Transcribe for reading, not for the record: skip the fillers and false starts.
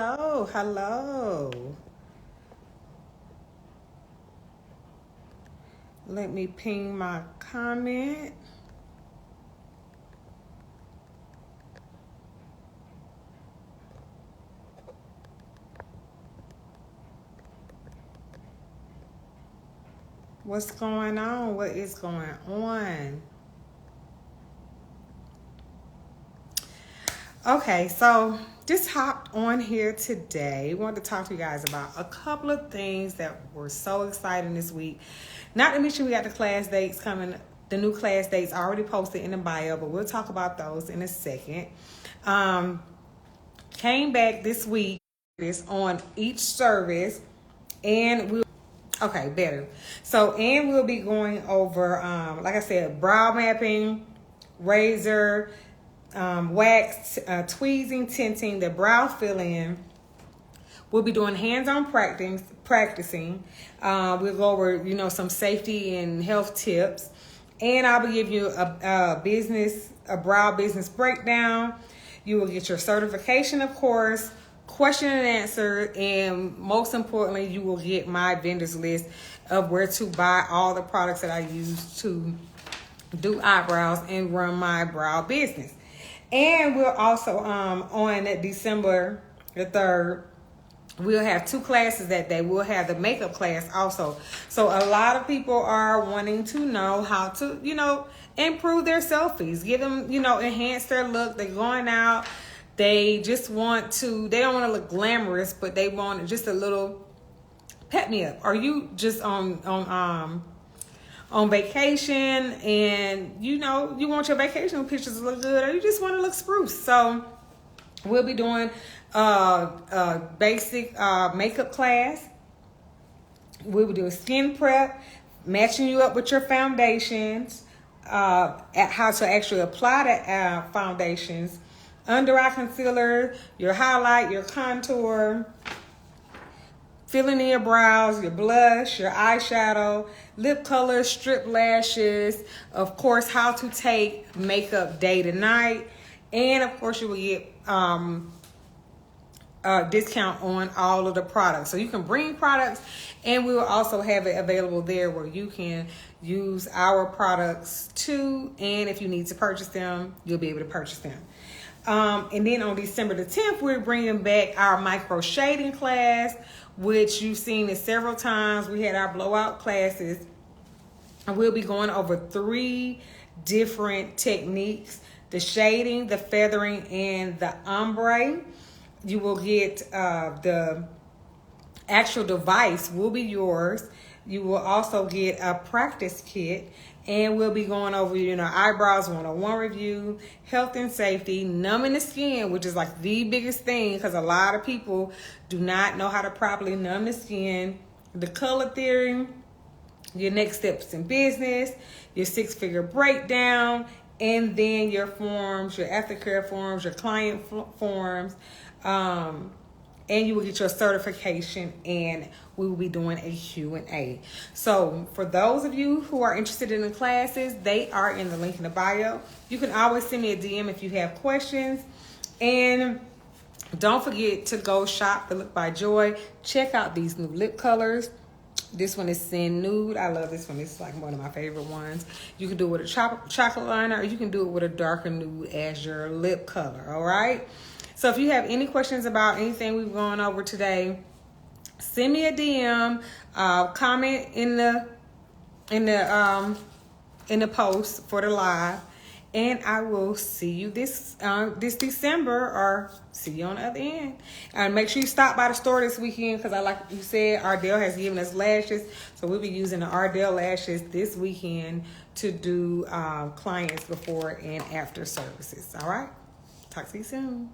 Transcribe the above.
Hello, hello. Let me ping my comment. What's going on? What is going on? Okay, so just hopped on here today. Wanted to talk to you guys about a couple of things that were so exciting this week. Not to mention we got the class dates coming. The new class dates already posted in the bio, but we'll talk about those in a second. Came back this week. It's on each service, and better. So, and we'll be going over, like I said, brow mapping, razor, wax, tweezing, tinting, the brow fill-in. We'll be doing hands-on practicing. We'll go over, some safety and health tips. And I'll be giving you a brow business breakdown. You will get your certification, of course, question and answer, and most importantly, you will get my vendors list of where to buy all the products that I use to do eyebrows and run my brow business. And we'll also, on December the 3rd, we'll have two classes that day. We'll have the makeup class also. So a lot of people are wanting to know how to, improve their selfies, give them, enhance their look. They're going out. They just want to, they don't want to look glamorous, but they want just a little pep me up. Are you just on vacation and you want your vacation pictures to look good, or you just want to look spruce? So we'll be doing a basic makeup class. We'll be doing skin prep, matching you up with your foundations, how to actually apply the foundations, under eye concealer, your highlight, your contour, filling in your brows, your blush, your eyeshadow, lip color, strip lashes, of course, how to take makeup day to night, and of course you will get discount on all of the products. So you can bring products, and we will also have it available there where you can use our products too, and if you need to purchase them, you'll be able to purchase them. And then on December the 10th, we're bringing back our microshading class, which you've seen it several times. We had our blowout classes, and we'll be going over 3 different techniques: the shading, the feathering, and the ombre. You will get the actual device will be yours. You will also get a practice kit, and we'll be going over, eyebrows 101 review, health and safety, numbing the skin, which is like the biggest thing because a lot of people do not know how to properly numb the skin, the color theory, your next steps in business, your 6-figure breakdown, and then your forms, your aftercare forms, your client forms, and you will get your certification, and we will be doing a Q&A. So for those of you who are interested in the classes, they are in the link in the bio. You can always send me a DM if you have questions. And don't forget to go shop the Look by Joy. Check out these new lip colors. This one is Sin Nude. I love this one. It's like one of my favorite ones. You can do it with a chocolate liner, or you can do it with a darker nude as your lip color, all right? So if you have any questions about anything we've gone over today, send me a DM, comment in the post for the live, and I will see you this December, or see you on the other end. And make sure you stop by the store this weekend, because like you said, Ardell has given us lashes, so we'll be using the Ardell lashes this weekend to do clients before and after services. All right, talk to you soon.